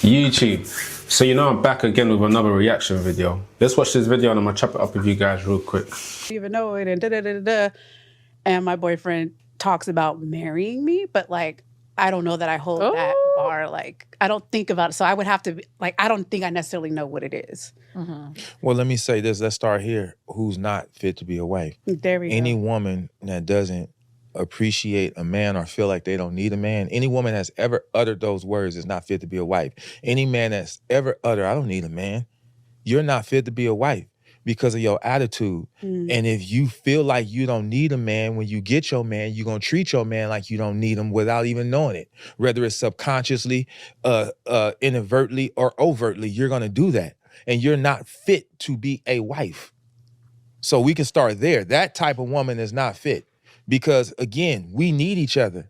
YouTube. So you know I'm back again with another reaction video. Let's watch this video and I'm gonna chop it up with you guys real quick. Even know it and da-da-da-da-da. And my boyfriend talks about marrying me, but like I don't know that I hold that bar. Like I don't think about it. So I would have to be, like, I don't think I necessarily know what it is. Well, let me say this. Let's start here. Who's not fit to be a wife? There we Any go. woman that doesn't appreciate a man or feel like they don't need a man, any woman that's ever uttered those words is not fit to be a wife. Any man that's ever uttered, I don't need a man, you're not fit to be a wife because of your attitude. And if you feel like you don't need a man, when you get your man, you're going to treat your man like you don't need him without even knowing it. Whether it's subconsciously, inadvertently, or overtly, you're going to do that. And you're not fit to be a wife. So we can start there. That type of woman is not fit because, again, we need each other.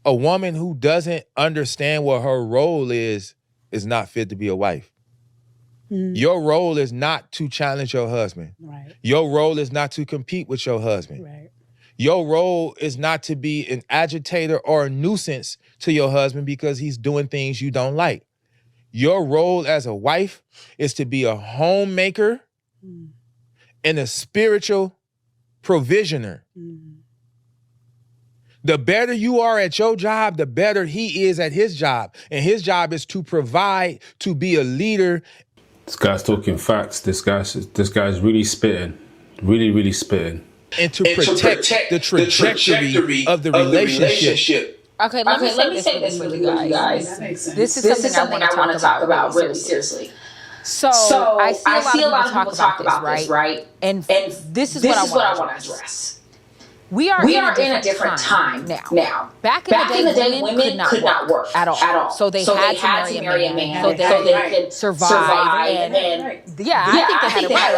A woman who doesn't understand what her role is not fit to be a wife. Your role is not to challenge your husband. Right. Your role is not to compete with your husband. Right. Your role is not to be an agitator or a nuisance to your husband because he's doing things you don't like. Your role as a wife is to be a homemaker and a spiritual provisioner. The better you are at your job, the better he is at his job. And his job is to provide, to be a leader. This guy's talking facts. This guy's really spitting. Really spitting. And to protect the trajectory of the relationship. Okay, let me say this for you guys. That makes sense. This is something I want to talk about really seriously. So I see a lot of people talk about this, right? And this is what I want to address. We are in a different time now. Back in the day, women could not work at all. So they had to marry a man so they could survive. And yeah, I think they had it right.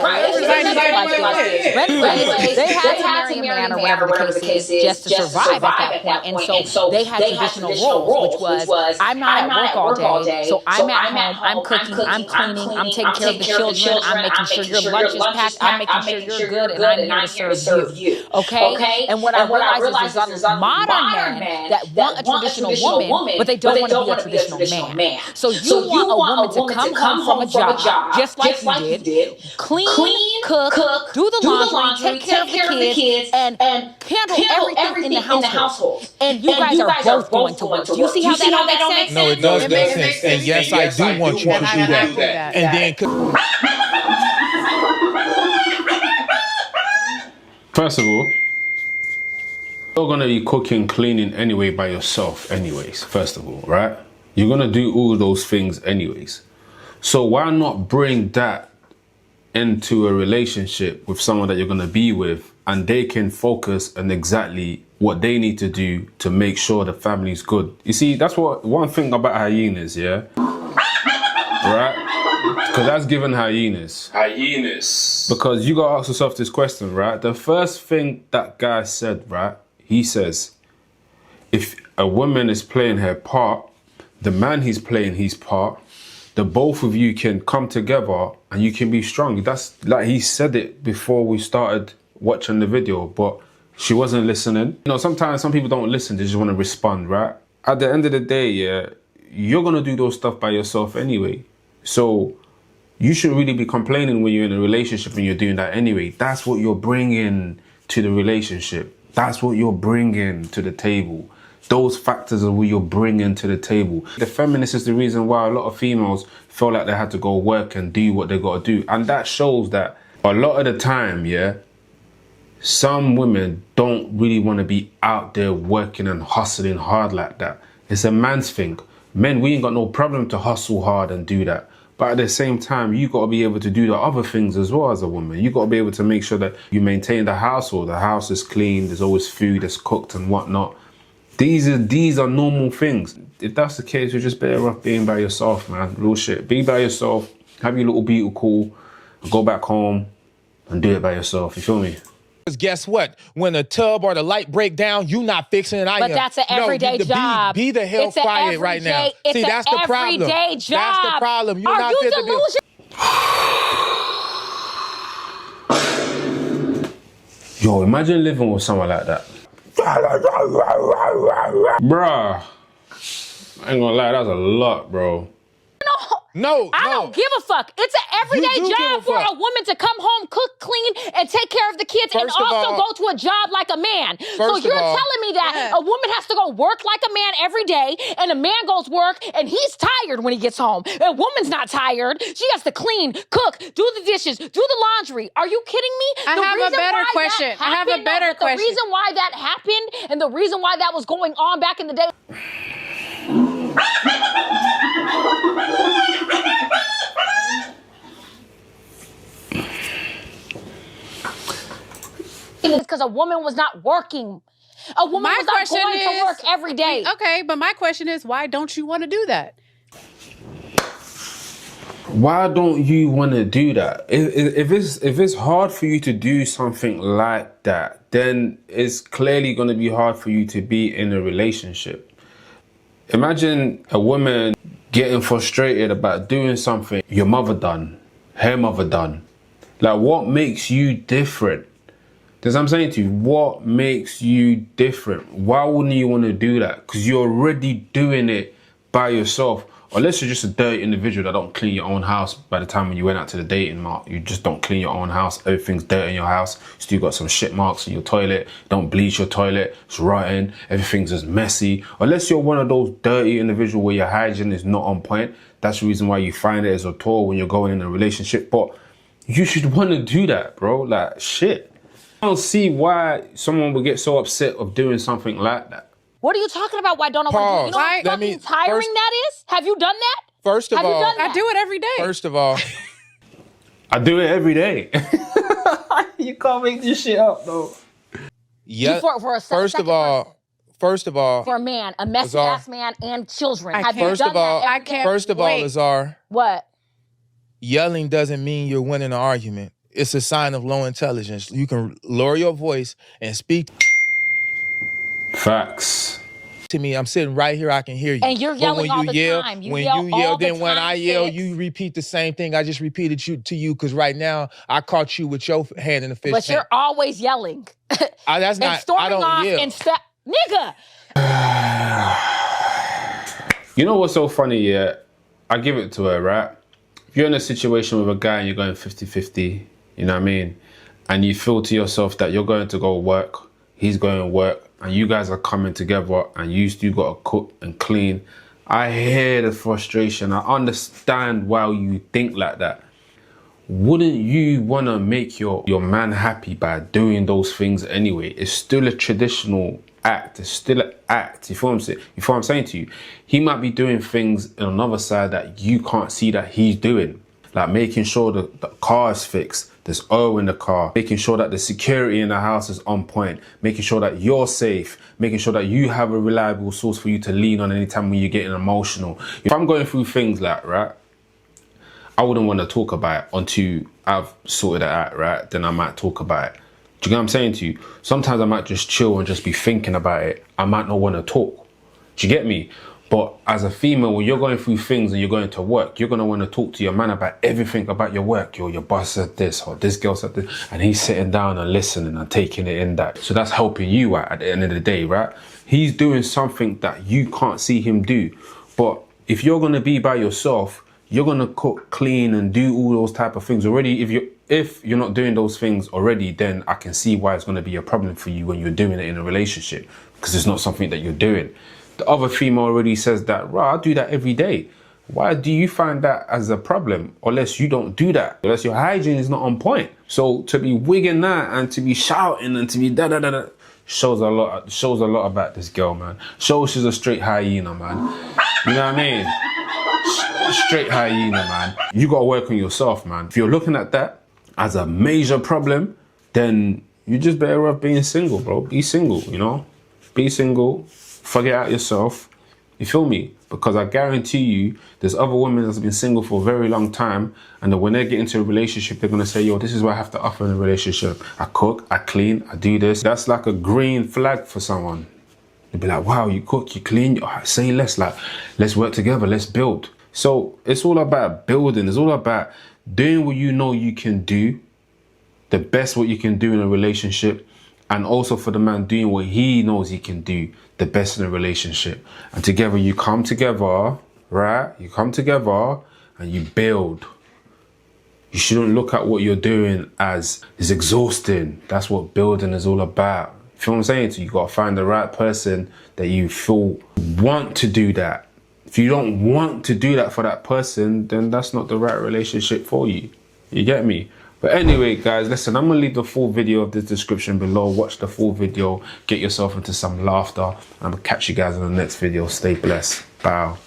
But anyways, they had to marry a man or whatever the case is just to survive at that point. And so they had traditional roles, which was I'm not at work all day, so I'm at home, I'm cooking, I'm cleaning, I'm taking care of the children, I'm making sure your lunch is packed, I'm making sure you're good, and I'm here to serve you. Okay? And what I realize is there's a modern men that want a traditional woman, but they don't want to be a traditional man. So you want a woman to come home from a job, just like you did, clean, cook, do the laundry, take care of the kids, and handle everything in the household. And you guys are both going to work. Do you see how that makes sense? No, it does make sense. And yes, I do want you to do that. And then... First of all, you're gonna be cooking, cleaning anyway by yourself anyways, first of all, right? You're gonna do all those things anyways. So why not bring that into a relationship with someone that you're gonna be with and they can focus on exactly what they need to do to make sure the family's good. You see, that's what one thing about hyenas, yeah? Right? Because that's given hyenas. Because you gotta ask yourself this question, right? The first thing that guy said, right? He says, if a woman is playing her part, the man he's playing his part, the both of you can come together and you can be strong. That's like he said it before we started watching the video, but she wasn't listening. You know, sometimes some people don't listen, they just want to respond, right? At the end of the day, yeah, you're going to do those stuff by yourself anyway. So you shouldn't really be complaining when you're in a relationship and you're doing that anyway. That's what you're bringing to the relationship. That's what you're bringing to the table. Those factors are what you're bringing to the table. The feminist is the reason why a lot of females feel like they had to go work and do what they got to do. And that shows that a lot of the time, yeah, some women don't really want to be out there working and hustling hard like that. It's a man's thing. Men, we ain't got no problem to hustle hard and do that. But at the same time, you got to be able to do the other things as well as a woman. You got to be able to make sure that you maintain the household. The house is clean. There's always food that's cooked and whatnot. These are normal things. If that's the case, you're just better off being by yourself, man. Real shit. Be by yourself. Have your little beetle call. Go back home and do it by yourself. You feel me? Because guess what? When the tub or the light break down, you not fixing it. But that's an everyday job. Be the hell quiet right now. See, that's the problem. Everyday job. That's the problem. You're not fit to be. Yo, imagine living with someone like that. Bruh. I ain't gonna lie, that's a lot, bro. I don't give a fuck. It's an everyday job for a woman to come home, cook, clean, and take care of the kids, and also go to a job like a man. So you're telling me that a woman has to go work like a man every day, and a man goes work, and he's tired when he gets home. A woman's not tired. She has to clean, cook, do the dishes, do the laundry. Are you kidding me? I have a better question. The reason why that happened and the reason why that was going on back in the day. It's because a woman was not working. A woman was not going to work every day. Okay, but my question is, why don't you want to do that? Why don't you want to do that? If it's hard for you to do something like that, then it's clearly going to be hard for you to be in a relationship. Imagine a woman getting frustrated about doing something your mother done, her mother done. Like, what makes you different? That's what I'm saying to you. What makes you different? Why wouldn't you want to do that? Because you're already doing it by yourself. Unless you're just a dirty individual that don't clean your own house by the time when you went out to the dating mark. You just don't clean your own house. Everything's dirty in your house. You still got some shit marks in your toilet. Don't bleach your toilet. It's rotten. Everything's just messy. Unless you're one of those dirty individuals where your hygiene is not on point. That's the reason why you find it as a tour when you're going in a relationship. But you should want to do that, bro. Like, shit. I don't see why someone would get so upset of doing something like that. What are you talking about? Why don't I want to? You know how fucking tiring that is? Have you done that? First of all, I do it every day. First of all, I do it every day. You can't make this shit up, though. Yeah. First of all, for a man, a messy ass man and children. Have you done that? I can't. First of all, Lazar. What? Yelling doesn't mean you're winning an argument. It's a sign of low intelligence. You can lower your voice and speak. Facts. To me, I'm sitting right here, I can hear you. And you're yelling all the time. When you yell, then when I yell, you repeat the same thing I just repeated to you, because right now, I caught you with your hand in the fish tank. But you're always yelling. That's not, I don't yell. Nigga! You know what's so funny, yeah? I give it to her, right? If you're in a situation with a guy and you're going 50-50, you know what I mean? And you feel to yourself that you're going to go work, he's going to work, and you guys are coming together and you still got to cook and clean. I hear the frustration. I understand why you think like that. Wouldn't you want to make your man happy by doing those things anyway? It's still a traditional act. It's still an act. You feel what I'm saying to you? He might be doing things on another side that you can't see that he's doing. Like making sure that the car is fixed, there's oil in the car, making sure that the security in the house is on point, making sure that you're safe, making sure that you have a reliable source for you to lean on anytime when you're getting emotional. If I'm going through things like, right, I wouldn't want to talk about it until I've sorted it out, right? Then I might talk about it. Do you get what I'm saying to you? Sometimes I might just chill and just be thinking about it. I might not want to talk. Do you get me? But as a female, when you're going through things and you're going to work, you're going to want to talk to your man about everything about your work. Yo, your boss said this, or this girl said this, and he's sitting down and listening and taking it in that. So that's helping you out at the end of the day, right? He's doing something that you can't see him do. But if you're going to be by yourself, you're going to cook, clean, and do all those type of things already. If you're not doing those things already, then I can see why it's going to be a problem for you when you're doing it in a relationship, because it's not something that you're doing. The other female already says that, right, I do that every day. Why do you find that as a problem? Unless you don't do that, unless your hygiene is not on point. So to be wigging that and to be shouting and to be da-da-da-da, shows a lot about this girl, man. Shows she's a straight hyena, man. You know what I mean? Straight hyena, man. You gotta work on yourself, man. If you're looking at that as a major problem, then you're just better off being single, bro. Be single, you know? Be single. Figure out yourself. You feel me? Because I guarantee you, there's other women that's been single for a very long time, and that when they get into a relationship, they're gonna say, yo, this is what I have to offer in a relationship. I cook, I clean, I do this. That's like a green flag for someone. They'll be like, wow, you cook, you clean, say less, like, let's work together, let's build. So it's all about building. It's all about doing what you know you can do, the best what you can do in a relationship, and also for the man doing what he knows he can do, the best in a relationship. And together you come together, right? You come together and you build. You shouldn't look at what you're doing as is exhausting. That's what building is all about. You feel what I'm saying? So you gotta find the right person that you feel want to do that. If you don't want to do that for that person, then that's not the right relationship for you. You get me? But anyway, guys, listen, I'm gonna leave the full video of the description below. Watch the full video, get yourself into some laughter. I'm gonna catch you guys in the next video. Stay blessed. Bow.